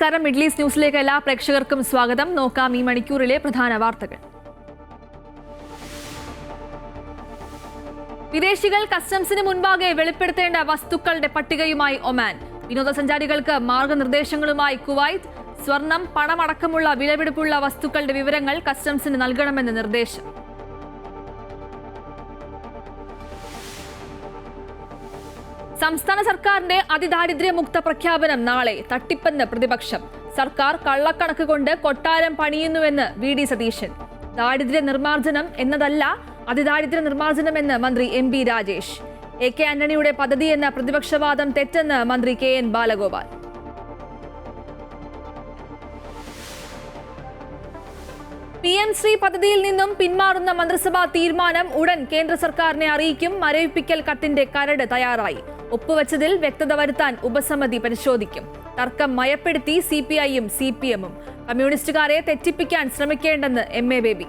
നമസ്കാരം. Middle east ന്യൂസിലേക്ക് എല്ലാ പ്രേക്ഷകർക്കും സ്വാഗതം. നോക്കാം ഈ മണിക്കൂറിലെ പ്രധാന വാർത്തകൾ. വിദേശികൾ കസ്റ്റംസിന് മുൻപാകെ വെളിപ്പെടുത്തേണ്ട വസ്തുക്കളുടെ പട്ടികയുമായി ഒമാൻ. വിനോദസഞ്ചാരികൾക്ക് മാർഗനിർദ്ദേശങ്ങളുമായി കുവൈറ്റ്. സ്വർണം, പണമടക്കമുള്ള വിലപിടിപ്പുള്ള വസ്തുക്കളുടെ വിവരങ്ങൾ കസ്റ്റംസിന് നൽകണമെന്ന് നിർദ്ദേശം. സംസ്ഥാന സർക്കാരിന്റെ അതിദാരിദ്ര്യമുക്ത പ്രഖ്യാപനം നാളെ. തട്ടിപ്പെന്ന് പ്രതിപക്ഷം. സർക്കാർ കള്ളക്കണക്ക് കൊണ്ട് കൊട്ടാരം പണിയുന്നുവെന്ന് വി ഡി സതീശൻ. ദാരിദ്ര്യ നിർമ്മാർജ്ജനം എന്നതല്ല അതിദാരിദ്ര്യ നിർമ്മാർജ്ജനമെന്ന് മന്ത്രി എം.ബി. രാജേഷ്. എ കെ ആന്റണിയുടെ പദ്ധതി എന്ന പ്രതിപക്ഷവാദം തെറ്റെന്ന് മന്ത്രി K N Balagopal. PM Shri പദ്ധതിയിൽ നിന്നും പിന്മാറുന്ന മന്ത്രിസഭാ തീരുമാനം ഉടൻ കേന്ദ്ര സർക്കാരിനെ അറിയിക്കും. മരവിപ്പിക്കൽ കത്തിന്റെ കരട് തയ്യാറായി. ഒപ്പുവെച്ചതിൽ വ്യക്തത വരുത്താൻ ഉപസമിതി പരിശോധിക്കും. തർക്കം മയപ്പെടുത്തി CPI-യും CPM-ഉം. കമ്മ്യൂണിസ്റ്റുകാരെ തെറ്റിപ്പിക്കാൻ ശ്രമിക്കേണ്ടെന്ന് MA ബേബി.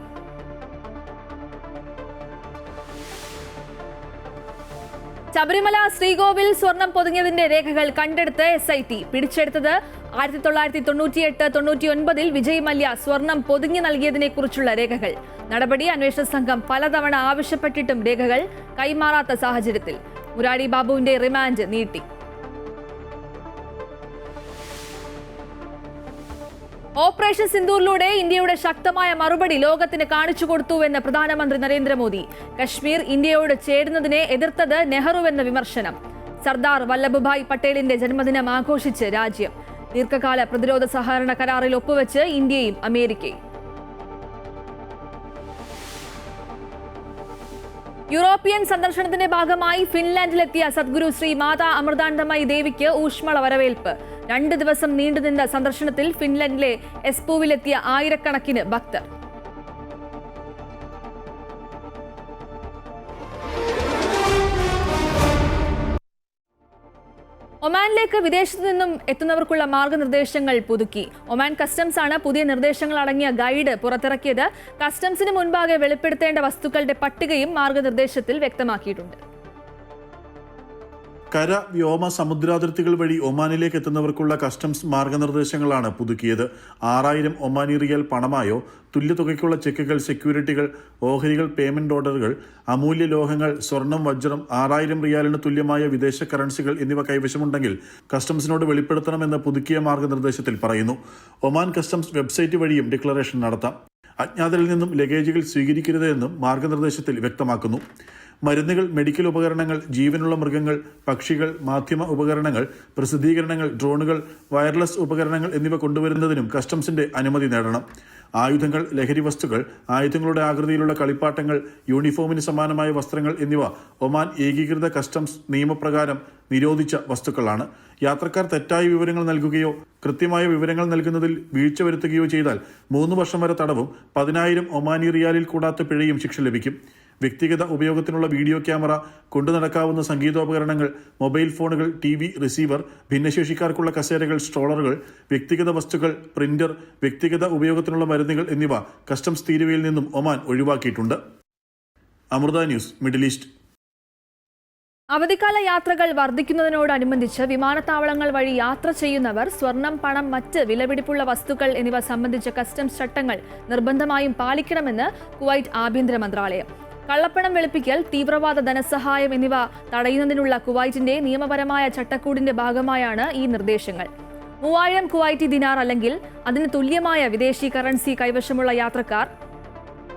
ശബരിമല ശ്രീകോവിൽ സ്വർണം പൊതിഞ്ഞതിന്റെ രേഖകൾ കണ്ടെടുത്ത് SIT. പിടിച്ചെടുത്തത് 1998-99 വിജയ് മല്യ സ്വർണം പൊതിഞ്ഞു നൽകിയതിനെ കുറിച്ചുള്ള രേഖകൾ. നടപടി അന്വേഷണ സംഘം പലതവണ ആവശ്യപ്പെട്ടിട്ടും രേഖകൾ കൈമാറാത്ത സാഹചര്യത്തിൽ മുരാരി ബാബുവിന്റെ റിമാൻഡ് നീട്ടി. ഓപ്പറേഷൻ സിന്ദൂറിലൂടെ ഇന്ത്യയുടെ ശക്തമായ മറുപടി ലോകത്തിന് കാണിച്ചു കൊടുത്തുവെന്ന് പ്രധാനമന്ത്രി നരേന്ദ്രമോദി. കശ്മീർ ഇന്ത്യയോട് ചേരുന്നതിനെ എതിർത്തത് നെഹ്റുവെന്ന വിമർശനം. സർദാർ വല്ലഭഭായ് പട്ടേലിന്റെ ജന്മദിനം ആഘോഷിച്ച് രാജ്യം. ദീർഘകാല പ്രതിരോധ സഹകരണ കരാറിൽ ഒപ്പുവെച്ച് ഇന്ത്യയും അമേരിക്കയും. യൂറോപ്യൻ സന്ദർശനത്തിന്റെ ഭാഗമായി ഫിൻലാൻഡിലെത്തിയ സദ്ഗുരു ശ്രീ മാതാ അമൃതാനന്ദമയി ദേവിക്ക് ഊഷ്മള വരവേൽപ്പ്. 2 ദിവസം നീണ്ടുനിന്ന സന്ദർശനത്തിൽ ഫിൻലൻഡിലെ എസ്പൂവിലെത്തിയ ആയിരക്കണക്കിന് ഭക്തർ. ഒമാനിലേക്ക് വിദേശത്തു നിന്നും എത്തുന്നവർക്കുള്ള മാർഗനിർദ്ദേശങ്ങൾ പുതുക്കി. ഒമാൻ കസ്റ്റംസ് ആണ് പുതിയ നിർദ്ദേശങ്ങൾ അടങ്ങിയ ഗൈഡ് പുറത്തിറക്കിയത്. കസ്റ്റംസിന് മുൻപാകെ വെളിപ്പെടുത്തേണ്ട വസ്തുക്കളുടെ പട്ടികയും മാർഗനിർദ്ദേശത്തിൽ വ്യക്തമാക്കിയിട്ടുണ്ട്. കര, വ്യോമ, സമുദ്രാതിർത്തികൾ വഴി ഒമാനിലേക്ക് എത്തുന്നവർക്കുള്ള കസ്റ്റംസ് മാർഗനിർദ്ദേശങ്ങളാണ് പുതുക്കിയത്. 6000 ഒമാനി റിയൽ പണമായോ തുല്യതുകയ്ക്കുള്ള ചെക്കുകൾ, സെക്യൂരിറ്റികൾ, ഓഹരികൾ, പേയ്മെന്റ് ഓർഡറുകൾ, അമൂല്യ ലോഹങ്ങൾ, സ്വർണം, വജ്രം, 6000 റിയാലിന് തുല്യമായ വിദേശ കറൻസികൾ എന്നിവ കൈവശമുണ്ടെങ്കിൽ കസ്റ്റംസിനോട് വെളിപ്പെടുത്തണമെന്ന് പുതുക്കിയ മാർഗനിർദ്ദേശത്തിൽ പറയുന്നു. ഒമാൻ കസ്റ്റംസ് വെബ്സൈറ്റ് വഴിയും ഡിക്ലറേഷൻ നടത്താം. അജ്ഞാതരിൽ നിന്നും ലഗേജുകൾ സ്വീകരിക്കരുത് എന്നും മാർഗനിർദ്ദേശത്തിൽ വ്യക്തമാക്കുന്നു. മരുന്നുകൾ, മെഡിക്കൽ ഉപകരണങ്ങൾ, ജീവനുള്ള മൃഗങ്ങൾ, പക്ഷികൾ, മാധ്യമ ഉപകരണങ്ങൾ, പ്രസിദ്ധീകരണങ്ങൾ, ഡ്രോണുകൾ, വയർലെസ് ഉപകരണങ്ങൾ എന്നിവ കൊണ്ടുവരുന്നതിനും കസ്റ്റംസിന്റെ അനുമതി നേടണം. ആയുധങ്ങൾ, ലഹരി വസ്തുക്കൾ, ആയുധങ്ങളുടെ ആകൃതിയിലുള്ള കളിപ്പാട്ടങ്ങൾ, യൂണിഫോമിന് സമാനമായ വസ്ത്രങ്ങൾ എന്നിവ ഒമാൻ ഏകീകൃത കസ്റ്റംസ് നിയമപ്രകാരം നിരോധിച്ച വസ്തുക്കളാണ്. യാത്രക്കാർ തെറ്റായ വിവരങ്ങൾ നൽകുകയോ കൃത്യമായ വിവരങ്ങൾ നൽകുന്നതിൽ വീഴ്ച വരുത്തുകയോ ചെയ്താൽ 3 വർഷം വരെ തടവും 10,000 ഒമാനി റിയാലിൽ കൂടാത്ത പിഴയും ശിക്ഷ ലഭിക്കും. വ്യക്തിഗത ഉപയോഗത്തിനുള്ള വീഡിയോ ക്യാമറ, കൊണ്ടുനടക്കാവുന്ന സംഗീതോപകരണങ്ങൾ, മൊബൈൽ ഫോണുകൾ, TV റിസീവർ, ഭിന്നശേഷിക്കാർക്കുള്ള കസേരകൾ, സ്ട്രോളറുകൾ, വ്യക്തിഗത വസ്തുക്കൾ, പ്രിന്റർ, വ്യക്തിഗത ഉപയോഗത്തിനുള്ള മരുന്നുകൾ എന്നിവ കസ്റ്റംസ് തീരുവയിൽ നിന്നും ഒമാൻ ഒഴിവാക്കിയിട്ടുണ്ട്. Amrita news, middle east. അവധിക്കാല യാത്രകൾ വർദ്ധിക്കുന്നതിനോടനുബന്ധിച്ച് വിമാനത്താവളങ്ങൾ വഴി യാത്ര ചെയ്യുന്നവർ സ്വർണം, പണം, മറ്റ് വിലപിടിപ്പുള്ള വസ്തുക്കൾ എന്നിവ സംബന്ധിച്ച കസ്റ്റംസ് ചട്ടങ്ങൾ നിർബന്ധമായും പാലിക്കണമെന്ന് കുവൈറ്റ് ആഭ്യന്തര മന്ത്രാലയം. കള്ളപ്പണം വെളുപ്പിക്കൽ, തീവ്രവാദ ധനസഹായം എന്നിവ തടയുന്നതിനുള്ള കുവൈറ്റിന്റെ നിയമപരമായ ചട്ടക്കൂടിന്റെ ഭാഗമായാണ് ഈ നിർദ്ദേശങ്ങൾ. 3000 കുവൈറ്റി ദിനാർ അല്ലെങ്കിൽ അതിന് തുല്യമായ വിദേശി കറൻസി കൈവശമുള്ള യാത്രക്കാർ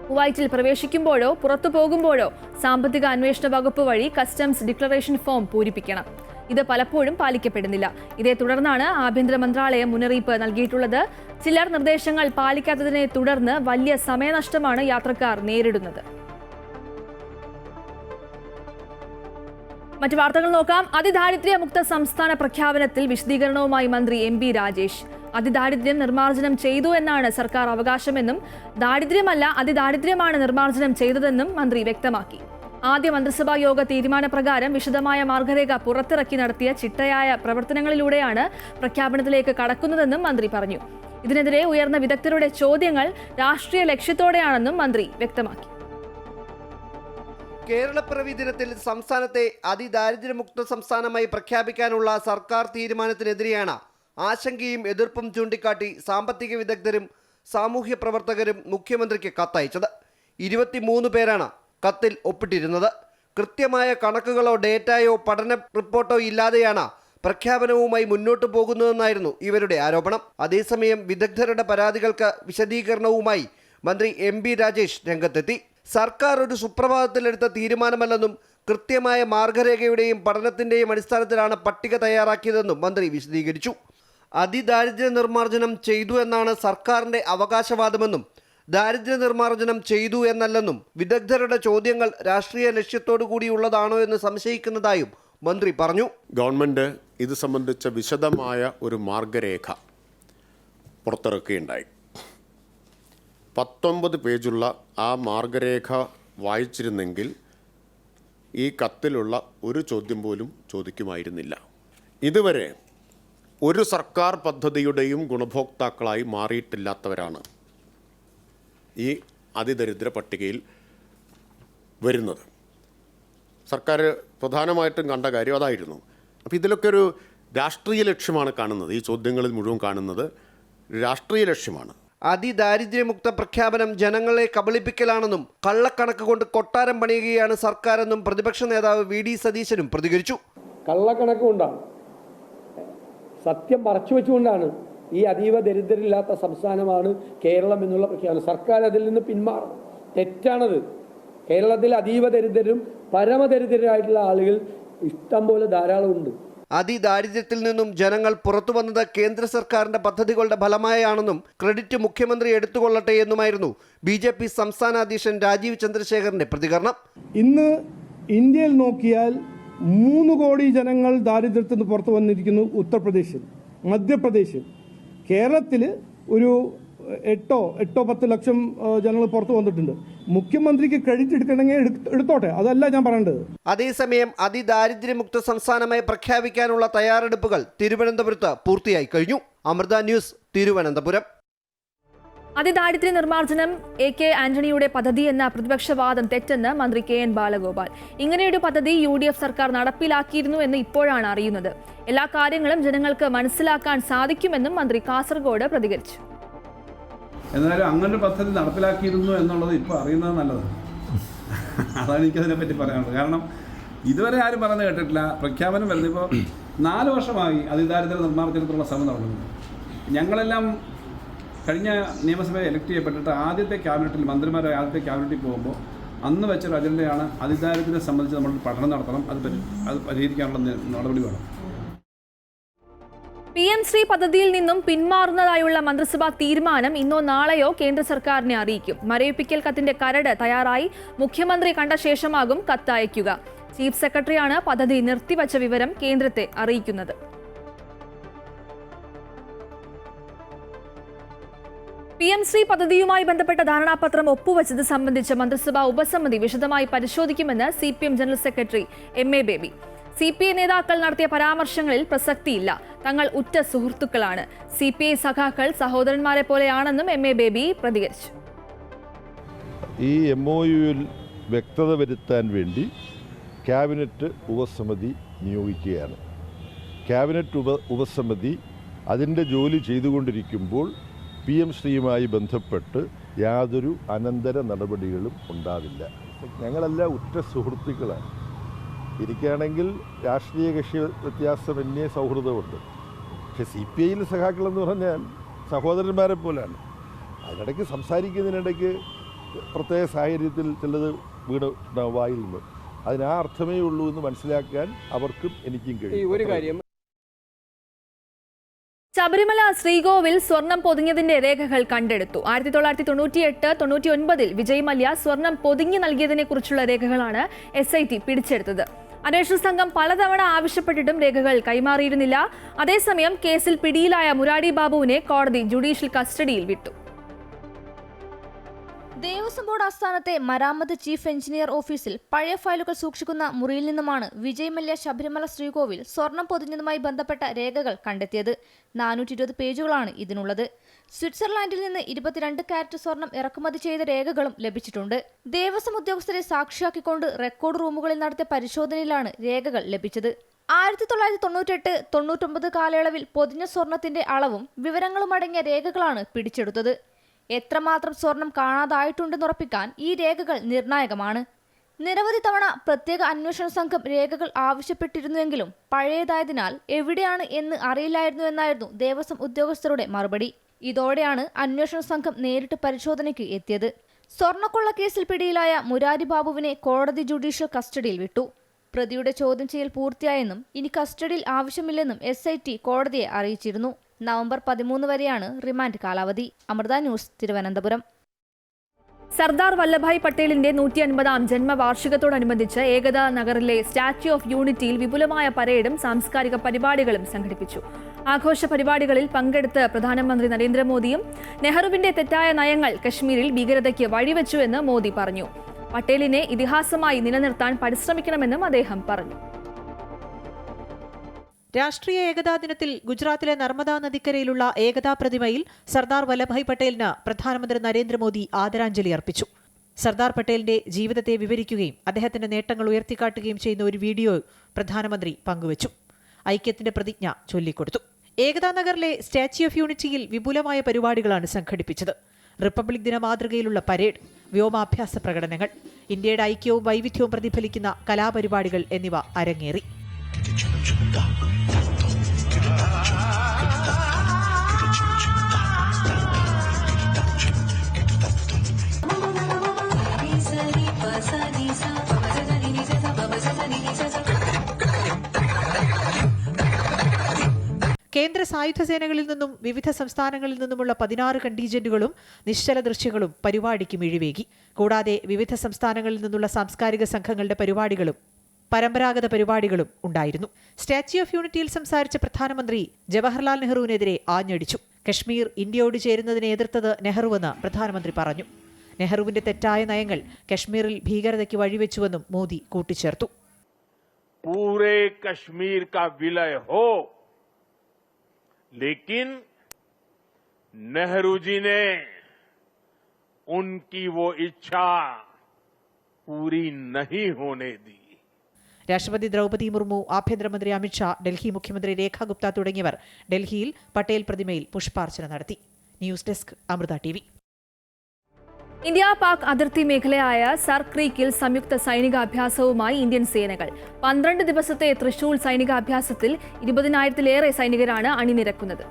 കുവൈറ്റിൽ പ്രവേശിക്കുമ്പോഴോ പുറത്തു പോകുമ്പോഴോ സാമ്പത്തിക അന്വേഷണ വകുപ്പ് വഴി കസ്റ്റംസ് ഡിക്ലറേഷൻ ഫോം പൂരിപ്പിക്കണം. ഇത് പലപ്പോഴും പാലിക്കപ്പെടുന്നില്ല. ഇതേ തുടർന്നാണ് ആഭ്യന്തര മന്ത്രാലയം മുന്നറിയിപ്പ് നൽകിയിട്ടുള്ളത്. ചിലർ നിർദ്ദേശങ്ങൾ പാലിക്കാത്തതിനെ തുടർന്ന് വലിയ സമയനഷ്ടമാണ് യാത്രക്കാർ നേരിടുന്നത്. മറ്റു വാർത്തകൾ നോക്കാം. അതിദാരിദ്ര്യമുക്ത സംസ്ഥാന പ്രഖ്യാപനത്തിൽ വിശദീകരണവുമായി മന്ത്രി എം.ബി. രാജേഷ്. അതിദാരിദ്ര്യം നിർമ്മാർജ്ജനം ചെയ്തു എന്നാണ് സർക്കാർ അവകാശമെന്നും ദാരിദ്ര്യമല്ല അതിദാരിദ്ര്യമാണ് നിർമ്മാർജ്ജനം ചെയ്തതെന്നും മന്ത്രി വ്യക്തമാക്കി. ആദ്യ മന്ത്രിസഭാ യോഗ തീരുമാനപ്രകാരം വിശദമായ മാർഗരേഖ പുറത്തിറക്കി നടത്തിയ ചിട്ടയായ പ്രവർത്തനങ്ങളിലൂടെയാണ് പ്രഖ്യാപനത്തിലേക്ക് കടക്കുന്നതെന്നും മന്ത്രി പറഞ്ഞു. ഇതിനെതിരെ ഉയർന്ന വിദഗ്ധരുടെ ചോദ്യങ്ങൾ രാഷ്ട്രീയ ലക്ഷ്യത്തോടെയാണെന്നും മന്ത്രി വ്യക്തമാക്കി. കേരളപ്പിറവി ദിനത്തിൽ സംസ്ഥാനത്തെ അതിദാരിദ്ര്യമുക്ത സംസ്ഥാനമായി പ്രഖ്യാപിക്കാനുള്ള സർക്കാർ തീരുമാനത്തിനെതിരെയാണ് ആശങ്കയും എതിർപ്പും ചൂണ്ടിക്കാട്ടി സാമ്പത്തിക വിദഗ്ധരും സാമൂഹ്യ പ്രവർത്തകരും മുഖ്യമന്ത്രിക്ക് കത്തയച്ചത്. 23 പേരാണ് കത്തിൽ ഒപ്പിട്ടിരുന്നത്. കൃത്യമായ കണക്കുകളോ ഡേറ്റയോ പഠന റിപ്പോർട്ടോ ഇല്ലാതെയാണ് പ്രഖ്യാപനവുമായി മുന്നോട്ടു പോകുന്നതെന്നായിരുന്നു ഇവരുടെ ആരോപണം. അതേസമയം വിദഗ്ധരുടെ പരാതികൾക്ക് വിശദീകരണവുമായി മന്ത്രി MP രാജേഷ് രംഗത്തെത്തി. സർക്കാർ ഒരു സുപ്രഭാതത്തിലെടുത്ത തീരുമാനമല്ലെന്നും കൃത്യമായ മാർഗരേഖയുടെയും പഠനത്തിൻ്റെയും അടിസ്ഥാനത്തിലാണ് പട്ടിക തയ്യാറാക്കിയതെന്നും മന്ത്രി വിശദീകരിച്ചു. അതിദാരിദ്ര്യ നിർമ്മാർജ്ജനം ചെയ്തു എന്നാണ് സർക്കാരിൻ്റെ അവകാശവാദമെന്നും ദാരിദ്ര്യ നിർമ്മാർജ്ജനം ചെയ്തു എന്നല്ലെന്നും വിദഗ്ധരുടെ ചോദ്യങ്ങൾ രാഷ്ട്രീയ ലക്ഷ്യത്തോടു കൂടിയുള്ളതാണോ എന്ന് സംശയിക്കുന്നതായും മന്ത്രി പറഞ്ഞു. ഗവൺമെൻറ് ഇത് സംബന്ധിച്ച വിശദമായ ഒരു മാർഗരേഖ പുറത്തിറക്കുകയുണ്ടായി. 19 പേജുള്ള ആ മാർഗരേഖ വായിച്ചിരുന്നെങ്കിൽ ഈ കത്തിലുള്ള ഒരു ചോദ്യം പോലും ചോദിക്കുമായിരുന്നില്ല. ഇതുവരെ ഒരു സർക്കാർ പദ്ധതിയുടെയും ഗുണഭോക്താക്കളായി മാറിയിട്ടില്ലാത്തവരാണ് ഈ അതിദരിദ്ര പട്ടികയിൽ വരുന്നത്. സർക്കാർ പ്രധാനമായിട്ടും കണ്ട കാര്യം അതായിരുന്നു. അപ്പോൾ ഇതിലൊക്കെ ഒരു രാഷ്ട്രീയ ലക്ഷ്യമാണ് കാണുന്നത്. ഈ ചോദ്യങ്ങളിൽ മുഴുവൻ കാണുന്നത് രാഷ്ട്രീയ ലക്ഷ്യമാണ്. അതിദാരിദ്ര്യമുക്ത പ്രഖ്യാപനം ജനങ്ങളെ കബളിപ്പിക്കലാണെന്നും കള്ളക്കണക്ക് കൊണ്ട് കൊട്ടാരം പണിയുകയാണ് സർക്കാരെന്നും പ്രതിപക്ഷ നേതാവ് VD സതീശനും പ്രതികരിച്ചു. കള്ളക്കണക്ക് കൊണ്ടാണ്, സത്യം മറച്ചുവെച്ചുകൊണ്ടാണ് ഈ അതീവ ദരിദ്രരില്ലാത്ത സംസ്ഥാനമാണ് കേരളം എന്നുള്ള പ്രഖ്യാപനം. സർക്കാർ അതിൽ നിന്ന് പിന്മാറണം. തെറ്റാണത്. കേരളത്തിൽ അതീവ ദരിദ്രരും പരമദരിദ്രരായിട്ടുള്ള ആളുകൾ ഇഷ്ടം പോലെ ധാരാളമുണ്ട്. അതിദാരിദ്ര്യത്തിൽ നിന്നും ജനങ്ങൾ പുറത്തു വന്നത് കേന്ദ്ര സർക്കാരിന്റെ പദ്ധതികളുടെ ഫലമായാണെന്നും ക്രെഡിറ്റ് മുഖ്യമന്ത്രി എടുത്തുകൊള്ളട്ടെ എന്നുമായിരുന്നു BJP സംസ്ഥാന അധ്യക്ഷൻ രാജീവ് ചന്ദ്രശേഖറിന്റെ പ്രതികരണം. ഇന്ന് ഇന്ത്യയിൽ നോക്കിയാൽ 3 കോടി ജനങ്ങൾ ദാരിദ്ര്യത്തിൽ നിന്ന് പുറത്തു വന്നിരിക്കുന്നു. ഉത്തർപ്രദേശിൽ, മധ്യപ്രദേശിൽ. കേരളത്തിൽ ഒരു 8-10 ലക്ഷം ജനങ്ങൾ പുറത്തു വന്നിട്ടുണ്ട്. മുഖ്യമന്ത്രിക്ക് ക്രെഡിറ്റ് എടുക്കണമെങ്കിൽ എടുത്തോട്ടെ, അതല്ല ഞാൻ പറയേണ്ടത്. അതേസമയം അതിദാരിദ്ര്യമുക്ത സംസ്ഥാനമായി പ്രഖ്യാപിക്കാനുള്ള തയ്യാറെടുപ്പുകൾ തിരുവനന്തപുരത്ത് പൂർത്തിയായി കഴിഞ്ഞു. അമൃത ന്യൂസ്, തിരുവനന്തപുരം. അതിദാരിദ്ര്യ നിർമ്മാർജ്ജനം AK ആന്റണിയുടെ പദ്ധതി എന്ന പ്രതിപക്ഷവാദം തെറ്റെന്ന് മന്ത്രി KN ബാലഗോപാൽ. ഇങ്ങനെയൊരു പദ്ധതി UDF സർക്കാർ നടപ്പിലാക്കിയിരുന്നു എന്ന് ഇപ്പോഴാണ് അറിയുന്നത്. എല്ലാ കാര്യങ്ങളും ജനങ്ങൾക്ക് മനസ്സിലാക്കാൻ സാധിക്കുമെന്നും മന്ത്രി കാസർഗോഡ് പ്രതികരിച്ചു. എന്നാലും അങ്ങനൊരു പദ്ധതി നടപ്പിലാക്കിയിരുന്നു എന്നുള്ളത് ഇപ്പോൾ അറിയുന്നത് നല്ലതാണ്. അതാണ് എനിക്കതിനെപ്പറ്റി പറയാനുള്ളത്. കാരണം ഇതുവരെ ആരും പറയുന്നത് കേട്ടിട്ടില്ല. പ്രഖ്യാപനം വരുന്നത് ഇപ്പോൾ 4 വർഷമായി അതിദാരിദ്ര്യ നിർമ്മാർജ്ജനത്തിനുള്ള ശ്രമം നടക്കുന്നത്. ഞങ്ങളെല്ലാം കഴിഞ്ഞ നിയമസഭയിൽ ഇലക്ട് ചെയ്യപ്പെട്ടിട്ട് ആദ്യത്തെ ക്യാബിനറ്റിൽ, മന്ത്രിമാരുടെ ആദ്യത്തെ ക്യാബിനറ്റിൽ പോകുമ്പോൾ അന്ന് വെച്ചൊരു അജണ്ടയാണ് അതിദാരിദ്ര്യത്തെ സംബന്ധിച്ച് നമ്മൾ പഠനം നടത്തണം, അത് പരിഹരിക്കാനുള്ള നടപടി വേണം. PM ശ്രീ പദ്ധതിയിൽ നിന്നും പിന്മാറുന്നതായുള്ള മന്ത്രിസഭാ തീരുമാനം ഇന്നോ നാളെയോ കേന്ദ്ര സർക്കാരിനെ അറിയിക്കും. മരവിപ്പിക്കൽ കത്തിന്റെ കരട് തയ്യാറായി മുഖ്യമന്ത്രി കണ്ട ശേഷമാകും കത്ത് അയക്കുക. ചീഫ് സെക്രട്ടറിയാണ് പദ്ധതി നിർത്തിവച്ച വിവരം കേന്ദ്രത്തെ അറിയിക്കുന്നത്. PM ശ്രീ പദ്ധതിയുമായി ബന്ധപ്പെട്ട ധാരണാപത്രം ഒപ്പുവച്ചത് സംബന്ധിച്ച് മന്ത്രിസഭാ ഉപസമിതി വിശദമായി പരിശോധിക്കുമെന്ന് CPM general secretary MA baby. CPI നേതാക്കൾ നടത്തിയ പരാമർശങ്ങളിൽ പ്രസക്തിയില്ല. തങ്ങൾ ഉറ്റ സുഹൃത്തുക്കളാണ്. CPI സഖാക്കൾ സഹോദരന്മാരെ പോലെയാണെന്നും MA ബേബി പ്രതികരിച്ചു. ഈ MOUവിൽ വ്യക്തത വരുത്താൻ വേണ്ടി ക്യാബിനറ്റ് ഉപസമിതി നിയോഗിക്കുകയാണ്. ക്യാബിനറ്റ് ഉപസമിതി അതിൻ്റെ ജോലി ചെയ്തുകൊണ്ടിരിക്കുമ്പോൾ PM ശ്രീയുമായി ബന്ധപ്പെട്ട് യാതൊരു അനന്തര നടപടികളും ഉണ്ടാവില്ല. ഞങ്ങളെല്ലാം ഉറ്റ സുഹൃത്തുക്കളാണ്. എനിക്കാണെങ്കിൽ രാഷ്ട്രീയ കക്ഷി വ്യത്യാസമന്യേ സൗഹൃദമുണ്ട്. പക്ഷെ CPIയിൽ സഖാക്കളെന്ന് പറഞ്ഞാൽ സഹോദരന്മാരെ പോലെയാണ്. അതിനിടയ്ക്ക് സംസാരിക്കുന്നതിനിടയ്ക്ക് പ്രത്യേക സാഹചര്യത്തിൽ ചിലത് വീട് വായിൽ നിന്ന് അതിനാ അർത്ഥമേ ഉള്ളൂ എന്ന് മനസ്സിലാക്കാൻ അവർക്കും എനിക്കും കഴിയും. ഒരു കാര്യം, ശബരിമല ശ്രീകോവിൽ സ്വർണം പൊതിഞ്ഞതിന്റെ രേഖകൾ കണ്ടെടുത്തു. 1998-99 വിജയ് മല്യ സ്വർണം പൊതിഞ്ഞു നൽകിയതിനെ കുറിച്ചുള്ള രേഖകളാണ് SIT പിടിച്ചെടുത്തത്. അന്വേഷണ സംഘം പലതവണ ആവശ്യപ്പെട്ടിട്ടും രേഖകൾ കൈമാറിയിരുന്നില്ല. അതേസമയം കേസിൽ പിടിയിലായ മുരാരി ബാബുവിനെ കോടതി ജുഡീഷ്യൽ കസ്റ്റഡിയിൽ വിട്ടു. ദേവസ്വം ബോർഡ് ആസ്ഥാനത്തെ മരാമത്ത് ചീഫ് എഞ്ചിനീയർ ഓഫീസിൽ പഴയ ഫയലുകൾ സൂക്ഷിക്കുന്ന മുറിയിൽ നിന്നുമാണ് വിജയ് മല്യ ശബരിമല ശ്രീകോവിൽ സ്വർണം പൊതിഞ്ഞതുമായി ബന്ധപ്പെട്ട രേഖകൾ കണ്ടെത്തിയത്. 420 പേജുകളാണ് ഇതിനുള്ളത്. സ്വിറ്റ്സർലാൻഡിൽ നിന്ന് 22 കാരറ്റ് സ്വർണം ഇറക്കുമതി ചെയ്ത രേഖകളും ലഭിച്ചിട്ടുണ്ട്. ദേവസ്വം ഉദ്യോഗസ്ഥരെ സാക്ഷിയാക്കിക്കൊണ്ട് റെക്കോർഡ് റൂമുകളിൽ നടത്തിയ പരിശോധനയിലാണ് രേഖകൾ ലഭിച്ചത്. 1998-99 കാലയളവിൽ പൊതിഞ്ഞ സ്വർണത്തിന്റെ അളവും വിവരങ്ങളും അടങ്ങിയ രേഖകളാണ് പിടിച്ചെടുത്തത്. എത്രമാത്രം സ്വർണം കാണാതായിട്ടുണ്ടെന്നുറപ്പിക്കാൻ ഈ രേഖകൾ നിർണായകമാണ്. നിരവധി തവണ പ്രത്യേക അന്വേഷണ സംഘം രേഖകൾ ആവശ്യപ്പെട്ടിരുന്നുവെങ്കിലും പഴയതായതിനാൽ എവിടെയാണ് എന്ന് അറിയില്ലായിരുന്നു എന്നായിരുന്നു ദേവസ്വം ഉദ്യോഗസ്ഥരുടെ മറുപടി. ഇതോടെയാണ് അന്വേഷണ സംഘം നേരിട്ട് പരിശോധനയ്ക്ക് എത്തിയത്. സ്വർണ്ണക്കൊള്ള കേസിൽ പിടിയിലായ മുരാരി ബാബുവിനെ കോടതി ജുഡീഷ്യൽ കസ്റ്റഡിയിൽ വിട്ടു. പ്രതിയുടെ ചോദ്യം ചെയ്യൽ പൂർത്തിയായെന്നും ഇനി കസ്റ്റഡിയിൽ ആവശ്യമില്ലെന്നും SIT കോടതിയെ അറിയിച്ചിരുന്നു. നവംബർ 13 വരെയാണ് റിമാൻഡ് കാലാവധി. അമൃത ന്യൂസ്, തിരുവനന്തപുരം. സർദാർ വല്ലഭായ് പട്ടേലിന്റെ 150ാം ജന്മവാർഷികത്തോടനുബന്ധിച്ച് ഏകതാ നഗറിലെ സ്റ്റാച്യു ഓഫ് യൂണിറ്റിയിൽ വിപുലമായ പരേഡും സാംസ്കാരിക പരിപാടികളും സംഘടിപ്പിച്ചു. ആഘോഷ പരിപാടികളിൽ പങ്കെടുത്ത് പ്രധാനമന്ത്രി നരേന്ദ്രമോദിയും നെഹ്റുവിന്റെ തെറ്റായ നയങ്ങൾ കശ്മീരിൽ ഭീകരതയ്ക്ക് വഴിവെച്ചുവെന്ന് മോദി പറഞ്ഞു. പട്ടേലിനെ ഇതിഹാസമായി നിലനിർത്താൻ പരിശ്രമിക്കണമെന്നും അദ്ദേഹം പറഞ്ഞു. രാഷ്ട്രീയ ഏകതാ ദിനത്തിൽ ഗുജറാത്തിലെ നർമ്മദാ നദിക്കരയിലുള്ള ഏകതാ പ്രതിമയിൽ സർദാർ വല്ലഭായ് പട്ടേലിന് പ്രധാനമന്ത്രി നരേന്ദ്രമോദി ആദരാഞ്ജലി അർപ്പിച്ചു. സർദാർ പട്ടേലിന്റെ ജീവിതത്തെ വിവരിക്കുകയും അദ്ദേഹത്തിന്റെ നേട്ടങ്ങൾ ഉയർത്തിക്കാട്ടുകയും ചെയ്യുന്ന ഒരു വീഡിയോ പ്രധാനമന്ത്രി പങ്കുവച്ചു. ഐക്യത്തിന്റെ പ്രതിജ്ഞ ചൊല്ലിക്കൊടുത്തു. ഏകതാ നഗറിലെ സ്റ്റാച്യു ഓഫ് യൂണിറ്റിയിൽ വിപുലമായ പരിപാടികളാണ് സംഘടിപ്പിച്ചത്. റിപ്പബ്ലിക് ദിന മാതൃകയിലുള്ള പരേഡ്, വ്യോമാഭ്യാസ പ്രകടനങ്ങൾ, ഇന്ത്യയുടെ ഐക്യവും വൈവിധ്യവും പ്രതിഫലിക്കുന്ന കലാപരിപാടികൾ എന്നിവ അരങ്ങേറി. കേന്ദ്ര സായുധ സേനകളിൽ നിന്നും വിവിധ സംസ്ഥാനങ്ങളിൽ നിന്നുമുള്ള 16 കണ്ടീജന്റുകളും നിശ്ചല ദൃശ്യങ്ങളും പരിപാടിക്ക് മിഴിവേകി. കൂടാതെ വിവിധ സംസ്ഥാനങ്ങളിൽ നിന്നുള്ള സാംസ്കാരിക സംഘങ്ങളുടെ പരിപാടികളും പരമ്പരാഗത പരിപാടികളും ഉണ്ടായിരുന്നു. സ്റ്റാച്യു ഓഫ് യൂണിറ്റിയിൽ സംസാരിച്ച പ്രധാനമന്ത്രി ജവഹർലാൽ നെഹ്റുവിനെതിരെ ആഞ്ഞടിച്ചു. കശ്മീർ ഇന്ത്യയോട് ചേരുന്നതിനെ എതിർത്തത് നെഹ്റുവെന്ന് പ്രധാനമന്ത്രി പറഞ്ഞു. നെഹ്റുവിന്റെ തെറ്റായ നയങ്ങൾ കശ്മീരിൽ ഭീകരതയ്ക്ക് വഴിവെച്ചുവെന്നും മോദി കൂട്ടിച്ചേർത്തു. पूरे कश्मीर का विलय हो, लेकिन नेहरू जी ने उनकी वो इच्छा पूरी नहीं होने दी. രാഷ്ട്രപതി ദ്രൗപദി മുർമു, ആഭ്യന്തരമന്ത്രി അമിത്ഷാ, ഡൽഹി മുഖ്യമന്ത്രി രേഖ ഗുപ്ത തുടങ്ങിയവർ ഡൽഹിയിൽ പട്ടേൽ പ്രതിമയിൽ പുഷ്പാർച്ചന നടത്തി. News desk, Amrita TV. India Pak അതിർത്തി മേഖലയായ സർ ക്രീക്കിൽ സംയുക്ത സൈനികാഭ്യാസവുമായി ഇന്ത്യൻ സേനകൾ. 12 ദിവസത്തെ തൃശൂൽ സൈനികാഭ്യാസത്തിൽ 20,000-ലേറെ സൈനികരാണ് അണിനിരക്കുന്നത്.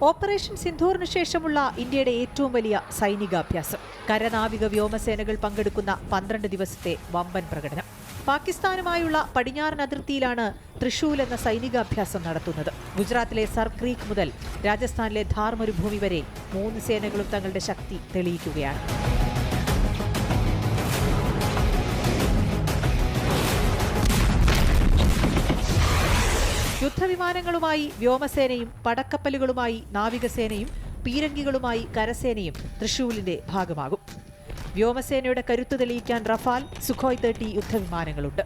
ഓപ്പറേഷൻ സിന്ധൂറിന് ശേഷമുള്ള ഇന്ത്യയുടെ ഏറ്റവും വലിയ സൈനികാഭ്യാസം. കരനാവിക വ്യോമസേനകൾ പങ്കെടുക്കുന്ന 12 ദിവസത്തെ വമ്പൻ പ്രകടനം. പാകിസ്ഥാനുമായുള്ള പടിഞ്ഞാറൻ അതിർത്തിയിലാണ് തൃശൂൽ എന്ന സൈനികാഭ്യാസം നടത്തുന്നത്. ഗുജറാത്തിലെ സർ ക്രീക്ക് മുതൽ രാജസ്ഥാനിലെ ധാർ മരുഭൂമി വരെ 3 സേനകളും തങ്ങളുടെ ശക്തി തെളിയിക്കുകയാണ്. യുദ്ധവിമാനങ്ങളുമായി വ്യോമസേനയും പടക്കപ്പലുകളുമായി നാവികസേനയും പീരങ്കികളുമായി കരസേനയും തൃശൂലിന്റെ ഭാഗമാകും. വ്യോമസേനയുടെ കരുത്ത് തെളിയിക്കാൻ റഫാൽ, സുഖോയ് 30 യുദ്ധവിമാനങ്ങളുണ്ട്.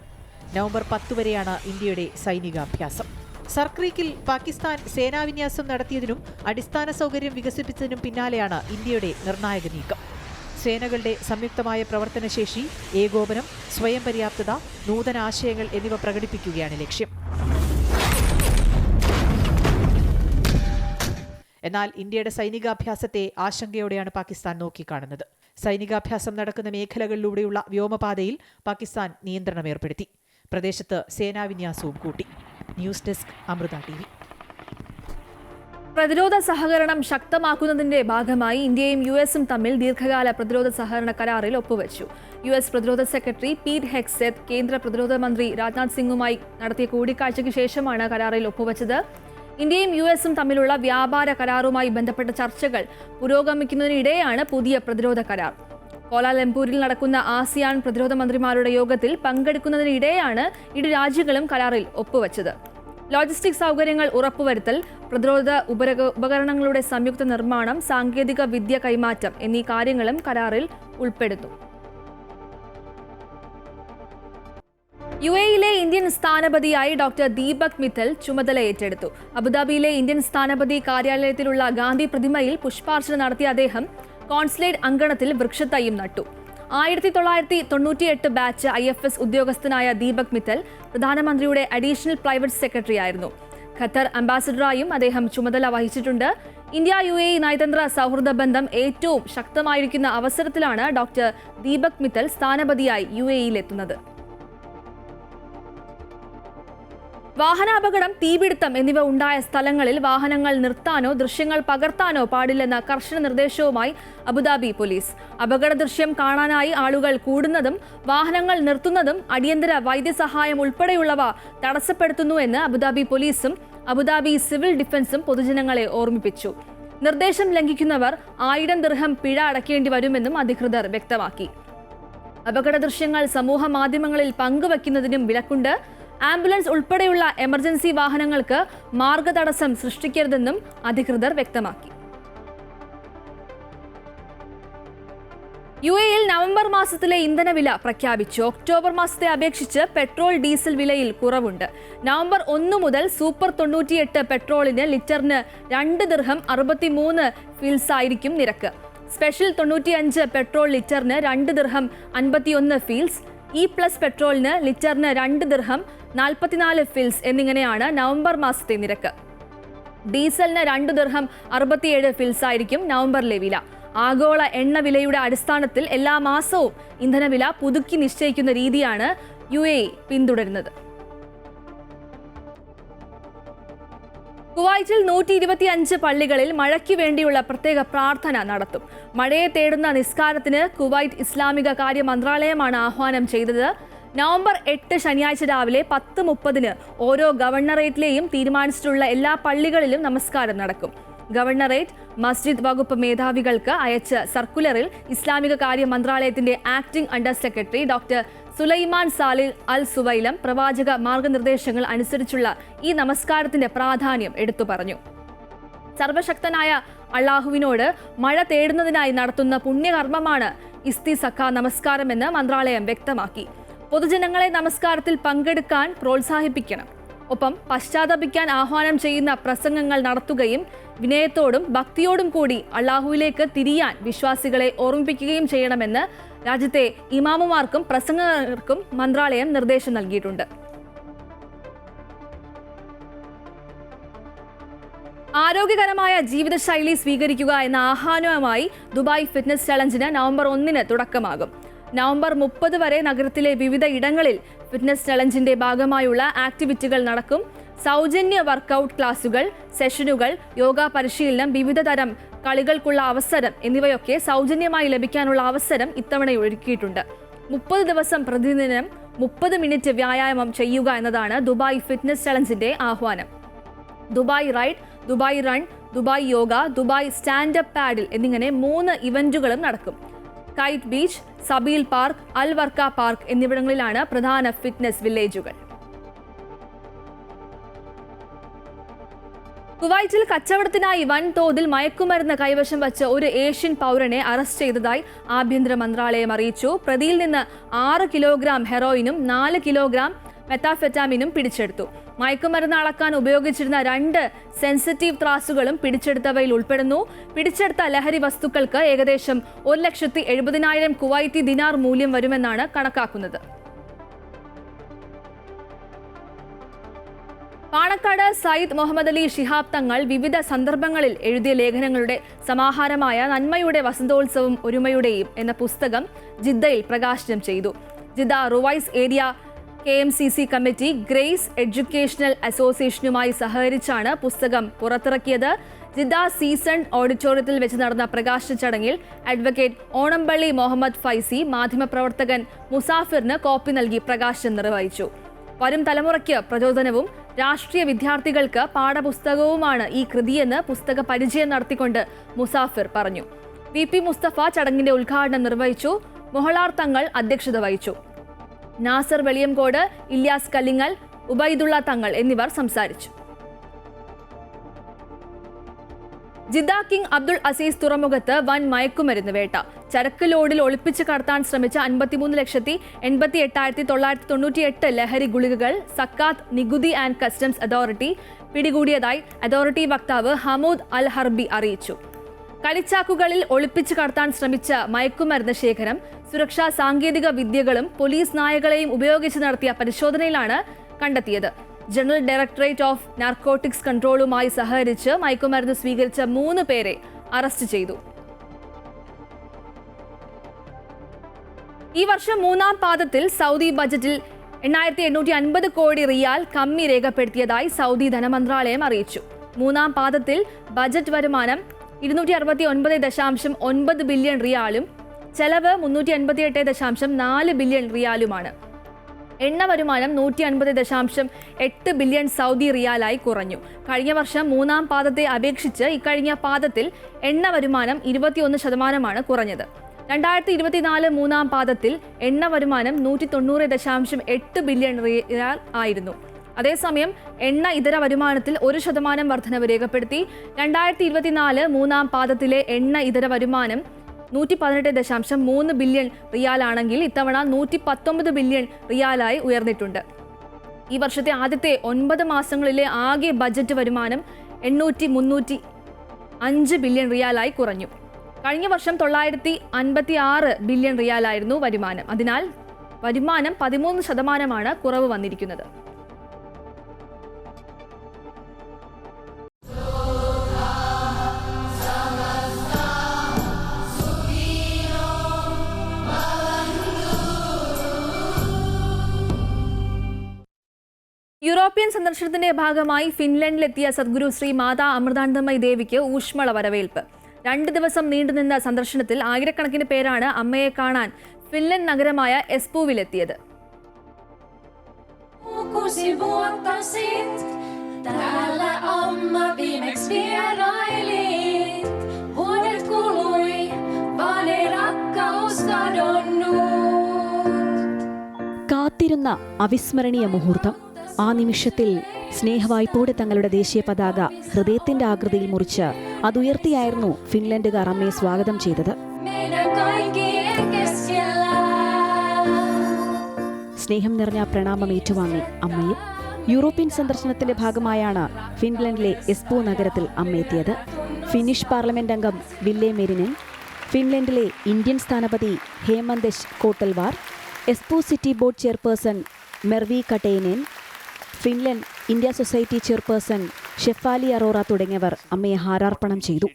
നവംബർ 10 വരെയാണ് ഇന്ത്യയുടെ സൈനികാഭ്യാസം. സർക്രീക്കിൽ പാകിസ്ഥാൻ സേനാവിന്യാസം നടത്തിയതിനും അടിസ്ഥാന സൗകര്യം വികസിപ്പിച്ചതിനും പിന്നാലെയാണ് ഇന്ത്യയുടെ നിർണായക നീക്കം. സേനകളുടെ സംയുക്തമായ പ്രവർത്തനശേഷി, ഏകോപനം, സ്വയം പര്യാപ്തത, നൂതന ആശയങ്ങൾ എന്നിവ പ്രകടിപ്പിക്കുകയാണ് ലക്ഷ്യം. എന്നാൽ ഇന്ത്യയുടെ സൈനികാഭ്യാസത്തെ ആശങ്കയോടെയാണ് പാകിസ്ഥാൻ നോക്കിക്കാണുന്നത്. സൈനികാഭ്യാസം നടക്കുന്ന മേഖലകളിലൂടെയുള്ള വ്യോമപാതയിൽ പാകിസ്ഥാൻ നിയന്ത്രണം ഏർപ്പെടുത്തി. പ്രദേശത്ത് സേനാവിന്യാസവും കൂട്ടി. News desk, Amrita TV. പ്രതിരോധ സഹകരണം ശക്തമാക്കുന്നതിന്റെ ഭാഗമായി ഇന്ത്യയും US-ഉം തമ്മിൽ ദീർഘകാല പ്രതിരോധ സഹകരണ കരാറിൽ ഒപ്പുവെച്ചു. US പ്രതിരോധ സെക്രട്ടറി പീറ്റ് ഹെഗ്സെത്ത് കേന്ദ്ര പ്രതിരോധ മന്ത്രി രാജ്നാഥ് സിംഗുമായി നടത്തിയ കൂടിക്കാഴ്ചയ്ക്ക് ശേഷമാണ് കരാറിൽ ഒപ്പുവെച്ചത്. ഇന്ത്യയും US-ഉം തമ്മിലുള്ള വ്യാപാര കരാറുമായി ബന്ധപ്പെട്ട ചർച്ചകൾ പുരോഗമിക്കുന്നതിനിടെയാണ് പുതിയ പ്രതിരോധ കരാർ. കോലാലംപൂരിൽ നടക്കുന്ന ആസിയാൻ പ്രതിരോധ മന്ത്രിമാരുടെ യോഗത്തിൽ പങ്കെടുക്കുന്നതിനിടെയാണ് ഇരു രാജ്യങ്ങളും കരാറിൽ ഒപ്പുവെച്ചത്. ലോജിസ്റ്റിക് സൗകര്യങ്ങൾ ഉറപ്പുവരുത്തൽ, പ്രതിരോധ ഉപകരണങ്ങളുടെ സംയുക്ത നിർമ്മാണം, സാങ്കേതിക വിദ്യ കൈമാറ്റം എന്നീ കാര്യങ്ങളും കരാറിൽ ഉൾപ്പെടുന്നു. UAE-യിലെ ഇന്ത്യൻ സ്ഥാനപതിയായി ഡോക്ടർ ദീപക് മിത്തൽ ചുമതല ഏറ്റെടുത്തു. അബുദാബിയിലെ ഇന്ത്യൻ സ്ഥാനപതി കാര്യാലയത്തിലുള്ള ഗാന്ധി പ്രതിമയിൽ പുഷ്പാർച്ചന നടത്തിയ അദ്ദേഹം കോൺസുലേറ്റ് അങ്കണത്തിൽ വൃക്ഷത്തൈയും നട്ടു. 1998 ബാച്ച് IFS ഉദ്യോഗസ്ഥനായ ദീപക് മിത്തൽ പ്രധാനമന്ത്രിയുടെ അഡീഷണൽ പ്രൈവറ്റ് സെക്രട്ടറി ആയിരുന്നു. ഖത്തർ അംബാസഡറായും അദ്ദേഹം ചുമതല വഹിച്ചിട്ടുണ്ട്. ഇന്ത്യ-UAE നയതന്ത്ര സൗഹൃദ ബന്ധം ഏറ്റവും ശക്തമായിരിക്കുന്ന അവസരത്തിലാണ് ഡോക്ടർ ദീപക് മിത്തൽ സ്ഥാനപതിയായി UAE-യിലെത്തുന്നത്. വാഹനാപകടം, തീപിടുത്തം എന്നിവ ഉണ്ടായ സ്ഥലങ്ങളിൽ വാഹനങ്ങൾ നിർത്താനോ ദൃശ്യങ്ങൾ പകർത്താനോ പാടില്ലെന്ന കർശന നിർദ്ദേശവുമായി അബുദാബി പോലീസ്. അപകട ദൃശ്യം കാണാനായി ആളുകൾ കൂടുന്നതും വാഹനങ്ങൾ നിർത്തുന്നതും അടിയന്തര വൈദ്യസഹായം ഉൾപ്പെടെയുള്ളവ തടസ്സപ്പെടുത്തുന്നുവെന്ന് അബുദാബി പോലീസും അബുദാബി സിവിൽ ഡിഫൻസും പൊതുജനങ്ങളെ ഓർമ്മിപ്പിച്ചു. നിർദ്ദേശം ലംഘിക്കുന്നവർ 1000 ദിർഹം പിഴ അടയ്ക്കേണ്ടി വരുമെന്നും അധികൃതർ വ്യക്തമാക്കി. അപകട ദൃശ്യങ്ങൾ സമൂഹ മാധ്യമങ്ങളിൽ പങ്കുവയ്ക്കുന്നതിനും വിലക്കുണ്ട്. ആംബുലൻസ് ഉൾപ്പെടെയുള്ള എമർജൻസി വാഹനങ്ങൾക്ക് മാർഗതടസ്സം സൃഷ്ടിക്കരുതെന്നും അധികൃതർ വ്യക്തമാക്കി. UAE-യിൽ നവംബർ മാസത്തിലെ ഇന്ധനവില പ്രഖ്യാപിച്ചു. ഒക്ടോബർ മാസത്തെ അപേക്ഷിച്ച് പെട്രോൾ ഡീസൽ വിലയിൽ കുറവുണ്ട്. നവംബർ 1 മുതൽ സൂപ്പർ 98 പെട്രോളിന് ലിറ്ററിന് 2 ദിർഹം 63 ഫിൽസ് ആയിരിക്കും നിരക്ക്. സ്പെഷ്യൽ 95 പെട്രോൾ ലിറ്ററിന് 2 ദിർഹം 51 ഫീൽസ്, E+ പെട്രോളിന് ലിറ്ററിന് 2 ദിർഹം 44 ഫിൽസ് എന്നിങ്ങനെയാണ് നവംബർ മാസത്തെ നിരക്ക്. ഡീസലിന് 2 ദിർഹം 67 ഫിൽസ് ആയിരിക്കും നവംബറിലെ വില. ആഗോള എണ്ണ വിലയുടെ അടിസ്ഥാനത്തിൽ എല്ലാ മാസവും ഇന്ധനവില പുതുക്കി നിശ്ചയിക്കുന്ന രീതിയാണ് UAE പിന്തുടരുന്നത്. കുവൈറ്റിൽ 125 പള്ളികളിൽ മഴയ്ക്ക് വേണ്ടിയുള്ള പ്രത്യേക പ്രാർത്ഥന നടത്തും. മഴയെ തേടുന്ന നിസ്കാരത്തിന് കുവൈറ്റ് ഇസ്ലാമിക കാര്യ മന്ത്രാലയമാണ് ആഹ്വാനം ചെയ്തത്. നവംബർ 8 ശനിയാഴ്ച രാവിലെ 10:30 ഓരോ ഗവർണറേറ്റിലെയും തീരുമാനിച്ചിട്ടുള്ള എല്ലാ പള്ളികളിലും നമസ്കാരം നടക്കും. ഗവർണറേറ്റ് മസ്ജിദ് വകുപ്പ് മേധാവികൾക്ക് അയച്ച സർക്കുലറിൽ ഇസ്ലാമിക കാര്യ മന്ത്രാലയത്തിന്റെ acting under secretary doctor Sulaiman Salih Al Suwailem പ്രവാചക മാർഗനിർദ്ദേശങ്ങൾ അനുസരിച്ചുള്ള ഈ നമസ്കാരത്തിന്റെ പ്രാധാന്യം എടുത്തു പറഞ്ഞു. സർവശക്തനായ അള്ളാഹുവിനോട് മഴ തേടുന്നതിനായി നടത്തുന്ന പുണ്യകർമ്മമാണ് ഇസ്തിസഖ നമസ്കാരമെന്ന് മന്ത്രാലയം വ്യക്തമാക്കി. പൊതുജനങ്ങളെ നമസ്കാരത്തിൽ പങ്കെടുക്കാൻ പ്രോത്സാഹിപ്പിക്കണം. ഒപ്പം പശ്ചാത്തപിക്കാൻ ആഹ്വാനം ചെയ്യുന്ന പ്രസംഗങ്ങൾ നടത്തുകയും വിനയത്തോടും ഭക്തിയോടും കൂടി അള്ളാഹുവിലേക്ക് തിരിയാൻ വിശ്വാസികളെ ഓർമ്മിപ്പിക്കുകയും ചെയ്യണമെന്ന് രാജ്യത്തെ ഇമാമുമാർക്കും പ്രസംഗകർക്കും മന്ത്രാലയം നിർദ്ദേശം നൽകിയിട്ടുണ്ട്. ആരോഗ്യകരമായ ജീവിതശൈലി സ്വീകരിക്കുക എന്ന ആഹ്വാനവുമായി ദുബായ് ഫിറ്റ്നസ് ചലഞ്ചിന് നവംബർ 1 തുടക്കമാകും. നവംബർ 30 വരെ നഗരത്തിലെ വിവിധ ഇടങ്ങളിൽ ഫിറ്റ്നസ് ചലഞ്ചിന്റെ ഭാഗമായുള്ള ആക്ടിവിറ്റികൾ നടക്കും. സൗജന്യ വർക്കൗട്ട് ക്ലാസുകൾ, സെഷനുകൾ, യോഗ പരിശീലനം, വിവിധ തരം കളികൾക്കുള്ള അവസരം എന്നിവയൊക്കെ സൗജന്യമായി ലഭിക്കാനുള്ള അവസരം ഇത്തവണ ഒരുക്കിയിട്ടുണ്ട്. 30 ദിവസം പ്രതിദിനം 30 മിനിറ്റ് വ്യായാമം ചെയ്യുക എന്നതാണ് ദുബായ് ഫിറ്റ്നസ് ചലഞ്ചിന്റെ ആഹ്വാനം. Dubai ride, Dubai run, Dubai yoga, Dubai stand up paddle എന്നിങ്ങനെ 3 ഇവന്റുകളും നടക്കും. Kite beach, Zabeel park, Al Warqa park എന്നിവിടങ്ങളിലാണ് പ്രധാന ഫിറ്റ്നസ് വില്ലേജുകൾ. കുവൈറ്റിൽ കച്ചവടത്തിനായി വൻതോതിൽ മയക്കുമരുന്ന് കൈവശം വച്ച ഒരു ഏഷ്യൻ പൗരനെ അറസ്റ്റ് ചെയ്തതായി ആഭ്യന്തര മന്ത്രാലയം അറിയിച്ചു. പ്രതിയിൽ നിന്ന് 6 കിലോഗ്രാം ഹെറോയിനും 4 കിലോഗ്രാം മെത്താഫെറ്റാമിനും പിടിച്ചെടുത്തു. മയക്കുമരുന്ന് അളക്കാൻ ഉപയോഗിച്ചിരുന്ന 2 സെൻസിറ്റീവ് ത്രാസുകളും പിടിച്ചെടുത്തവയിൽ ഉൾപ്പെടുന്നു. പിടിച്ചെടുത്ത ലഹരി വസ്തുക്കൾക്ക് ഏകദേശം 1,70,000 കുവൈറ്റി ദിനാർ മൂല്യം വരുമെന്നാണ് കണക്കാക്കുന്നത്. പാണക്കാട് സയ്യിദ് മുഹമ്മദ് അലി ശിഹാബ് തങ്ങൾ വിവിധ സന്ദർഭങ്ങളിൽ എഴുതിയ ലേഖനങ്ങളുടെ സമാഹാരമായ നന്മയുടെ വസന്തോത്സവം ഒരുമയുടെയും എന്ന പുസ്തകം ജിദ്ദയിൽ പ്രകാശനം ചെയ്തു. Jeddah Ruwais area KMCC committee Grace educational അസോസിയേഷനുമായി സഹകരിച്ചാണ് പുസ്തകം പുറത്തിറക്കിയത്. ജിദ്ദ സീസൺ ഓഡിറ്റോറിയത്തിൽ വെച്ച് നടന്ന പ്രകാശന ചടങ്ങിൽ അഡ്വക്കേറ്റ് ഓണംപള്ളി മുഹമ്മദ് ഫൈസി മാധ്യമപ്രവർത്തകൻ മുസാഫിറിന് കോപ്പി നൽകി പ്രകാശനം നിർവഹിച്ചു. വരും തലമുറയ്ക്ക് പ്രചോദനവും രാഷ്ട്രീയ വിദ്യാർത്ഥികൾക്ക് പാഠപുസ്തകവുമാണ് ഈ കൃതിയെന്ന് പുസ്തക പരിചയം നടത്തിക്കൊണ്ട് മുസാഫിർ പറഞ്ഞു. VP മുസ്തഫ ചടങ്ങിന്റെ ഉദ്ഘാടനം നിർവഹിച്ചു. മൊഹളാർ തങ്ങൾ അധ്യക്ഷത വഹിച്ചു. നാസർ വെളിയംകോട്, ഇല്യാസ് കല്ലിങ്ങൽ, ഉബൈദുള്ള തങ്ങൾ എന്നിവർ സംസാരിച്ചു. ജിദ്ദ കിങ് അബ്ദുൾ അസീസ് തുറമുഖത്ത് വൻ മയക്കുമരുന്ന് വേട്ട. ചരക്ക് ലോഡിൽ ഒളിപ്പിച്ച് കടത്താൻ ശ്രമിച്ച 53,88,998 ലഹരി ഗുളികകൾ സക്കാത്ത്, നികുതി ആൻഡ് കസ്റ്റംസ് അതോറിറ്റി പിടികൂടിയതായി അതോറിറ്റി വക്താവ് ഹമൂദ് അൽ ഹർബി അറിയിച്ചു. കളിച്ചാക്കുകളിൽ ഒളിപ്പിച്ച് കടത്താൻ ശ്രമിച്ച മയക്കുമരുന്ന് ശേഖരം സുരക്ഷാ സാങ്കേതിക വിദ്യകളും പോലീസ് നായകളെയും ഉപയോഗിച്ച് നടത്തിയ പരിശോധനയിലാണ് കണ്ടെത്തിയത്. ജനറൽ ഡയറക്ടറേറ്റ് ഓഫ് നാർക്കോട്ടിക്സ് കൺട്രോളുമായി സഹകരിച്ച് മയക്കുമരുന്ന് സ്വീകരിച്ച 3 പേരെ അറസ്റ്റ് ചെയ്തു. ഈ വർഷം 3-ാം പാദത്തിൽ സൗദി ബജറ്റിൽ 8,850 കോടി റിയാൽ കമ്മി രേഖപ്പെടുത്തിയതായി സൗദി ധനമന്ത്രാലയം അറിയിച്ചു. 3-ാം പാദത്തിൽ ബജറ്റ് വരുമാനം 269.9 ബില്യൺ റിയാലും ചെലവ് 358.4 ബില്യൺ റിയാലുമാണ്. എണ്ണ വരുമാനം 150.8 ബില്യൺ സൗദി റിയാലായി കുറഞ്ഞു. കഴിഞ്ഞ വർഷം 3-ാം പാദത്തെ അപേക്ഷിച്ച് ഇക്കഴിഞ്ഞ പാദത്തിൽ എണ്ണ വരുമാനം 21% കുറഞ്ഞത്. 2024 3-ാം പാദത്തിൽ എണ്ണ വരുമാനം 190.8 ബില്യൺ റിയാൽ ആയിരുന്നു. അതേസമയം എണ്ണ ഇതര വരുമാനത്തിൽ 1% വർധനവ് രേഖപ്പെടുത്തി. 2024 3-ാം പാദത്തിലെ എണ്ണ ഇതര വരുമാനം 118.3 ബില്യൺ റിയാലാണെങ്കിൽ ഇത്തവണ 119 ബില്യൺ റിയാലായി ഉയർന്നിട്ടുണ്ട്. ഈ വർഷത്തെ ആദ്യത്തെ 9 മാസങ്ങളിലെ ആകെ ബജറ്റ് വരുമാനം 305 ബില്യൺ റിയാലായി കുറഞ്ഞു. കഴിഞ്ഞ വർഷം 956 ബില്യൺ റിയാലായിരുന്നു വരുമാനം. അതിനാൽ വരുമാനം 13% കുറവ് വന്നിരിക്കുന്നത്. യൂറോപ്യൻ സന്ദർശനത്തിന്റെ ഭാഗമായി ഫിൻലൻഡിലെത്തിയ സദ്ഗുരു ശ്രീ മാതാ അമൃതാനന്ദമയി ദേവിക്ക് ഊഷ്മള വരവേൽപ്പ്. 2 ദിവസം നീണ്ടുനിന്ന സന്ദർശനത്തിൽ ആയിരക്കണക്കിന് പേരാണ് അമ്മയെ കാണാൻ ഫിൻലൻഡ് നഗരമായ എസ്പൂവിലെത്തിയത്. കാത്തിരുന്ന അവിസ്മരണീയ മുഹൂർത്തം. ആ നിമിഷത്തിൽ സ്നേഹവായ്പോടെ തങ്ങളുടെ ദേശീയ പതാക ഹൃദയത്തിന്റെ ആകൃതിയിൽ മുറിച്ച് അതുയർത്തിയായിരുന്നു ഫിൻലൻഡുകാർ അമ്മയെ സ്വാഗതം ചെയ്തത്. സ്നേഹം നിറഞ്ഞ പ്രണാമം ഏറ്റുവാങ്ങി അമ്മയും. യൂറോപ്യൻ സന്ദർശനത്തിന്റെ ഭാഗമായാണ് ഫിൻലൻഡിലെ എസ്പോ നഗരത്തിൽ അമ്മ എത്തിയത്. ഫിന്നിഷ് പാർലമെന്റ് അംഗം വില്ലെ മെരിനൻ, ഫിൻലൻഡിലെ ഇന്ത്യൻ സ്ഥാനപതി Hemantesh Kotalwar, Espoo city board chairperson Mervi Katainen, Finland India society chairperson Shefali Arora തുടങ്ങിയവർ അമ്മയെ ഹാരാർപ്പണം ചെയ്തു.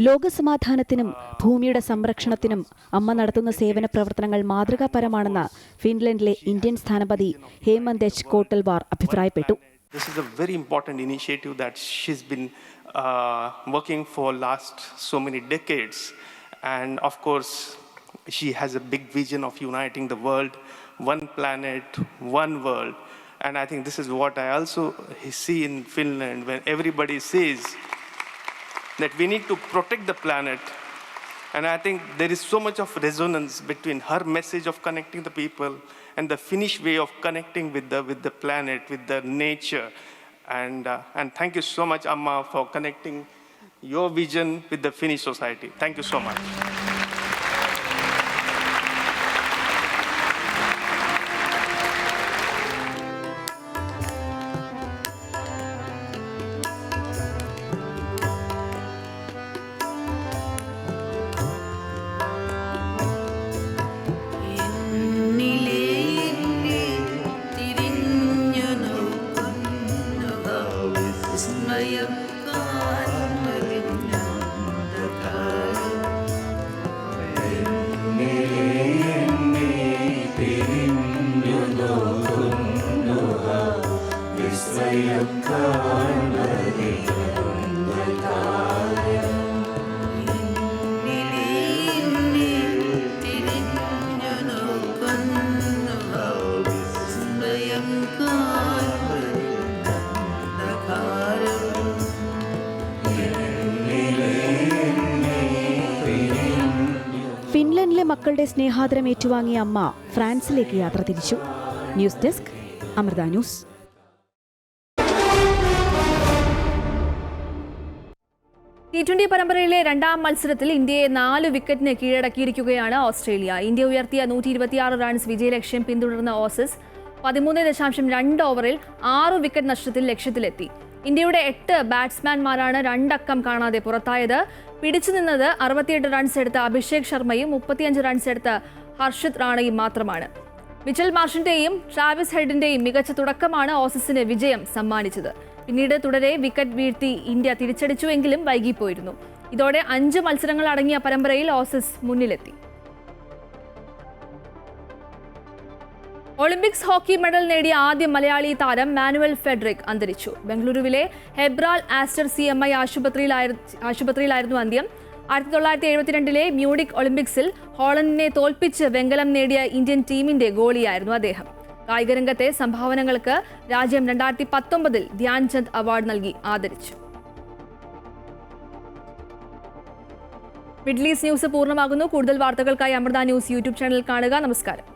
ലോകസമാധാനത്തിനും ഭൂമിയുടെ സംരക്ഷണത്തിനും അമ്മ നടത്തുന്ന സേവന പ്രവർത്തനങ്ങൾ മാതൃകാപരമാണെന്ന് ഫിൻലൻഡിലെ ഇന്ത്യൻ സ്ഥാനപതി ഹേമന്തേഷ് കോട്ടൽവാർ അഭിപ്രായപ്പെട്ടു. This is a very important initiative that she's been working for last so many decades, and of course she has a big vision of uniting the world, one planet, one world. And I think this is what I also see in Finland, when everybody says that we need to protect the planet. And I think there is so much of resonance between her message of connecting the people and the Finnish way of connecting with the planet, with the nature. And thank you so much, Amma, for connecting your vision with the Finnish society. Thank you so much. ഫിൻലൻഡിലെ മക്കളുടെ സ്നേഹാദരം ഏറ്റുവാങ്ങിയ അമ്മ ഫ്രാൻസിലേക്ക് യാത്ര തിരിച്ചു. News desk, Amrita news. T20 പരമ്പരയിലെ രണ്ടാം മത്സരത്തിൽ ഇന്ത്യയെ 4 വിക്കറ്റിന് കീഴടക്കിയിരിക്കുകയാണ് ഓസ്ട്രേലിയ. ഇന്ത്യ ഉയർത്തിയ 126 റൺസ് വിജയലക്ഷ്യം പിന്തുടർന്ന ഓസീസ് 13.2 ഓവറിൽ 6 വിക്കറ്റ് നഷ്ടത്തിൽ ലക്ഷ്യത്തിലെത്തി. ഇന്ത്യയുടെ 8 ബാറ്റ്സ്മാൻമാരാണ് 2 അക്കം കാണാതെ പുറത്തായത്. പിടിച്ചുനിന്നത് 68 റൺസ് എടുത്ത അഭിഷേക് ശർമ്മയും 35 റൺസ് എടുത്ത ഹർഷിത് റാണയും മാത്രമാണ്. മിച്ചൽ മാർഷിന്റെയും ട്രാവിസ് ഹെഡിന്റെയും മികച്ച തുടക്കമാണ് ഓസീസിന് വിജയം സമ്മാനിച്ചത്. പിന്നീട് തുടരെ വിക്കറ്റ് വീഴ്ത്തി ഇന്ത്യ തിരിച്ചടിച്ചുവെങ്കിലും വൈകിപ്പോയിരുന്നു. ഇതോടെ 5 മത്സരങ്ങൾ അടങ്ങിയ പരമ്പരയിൽ ഓസീസ് മുന്നിലെത്തി. ഒളിമ്പിക്സ് ഹോക്കി മെഡൽ നേടിയ ആദ്യ മലയാളി താരം മാനുവൽ ഫെഡറിക് അന്തരിച്ചു. ബംഗളൂരുവിലെ ഹെബ്രാൽ ആസ്റ്റർ CMI ആശുപത്രിയിലായിരുന്നു അന്ത്യം. 1972 മ്യൂണിക് ഒളിമ്പിക്സിൽ ഹോളണ്ടിനെ തോൽപ്പിച്ച് വെങ്കലം നേടിയ ഇന്ത്യൻ ടീമിന്റെ ഗോളിയായിരുന്നു അദ്ദേഹം. കായികരംഗത്തെ സംഭാവനകൾക്ക് രാജ്യം 2019 ധ്യാൻചന്ദ് അവാർഡ് നൽകി ആദരിച്ചു. മിഡിൽ ഈസ്റ്റ് ന്യൂസ് പൂർണ്ണമാകുന്നു. കൂടുതൽ വാർത്തകൾക്കായി അമൃത ന്യൂസ് യൂട്യൂബ് ചാനൽ കാണുക. നമസ്കാരം.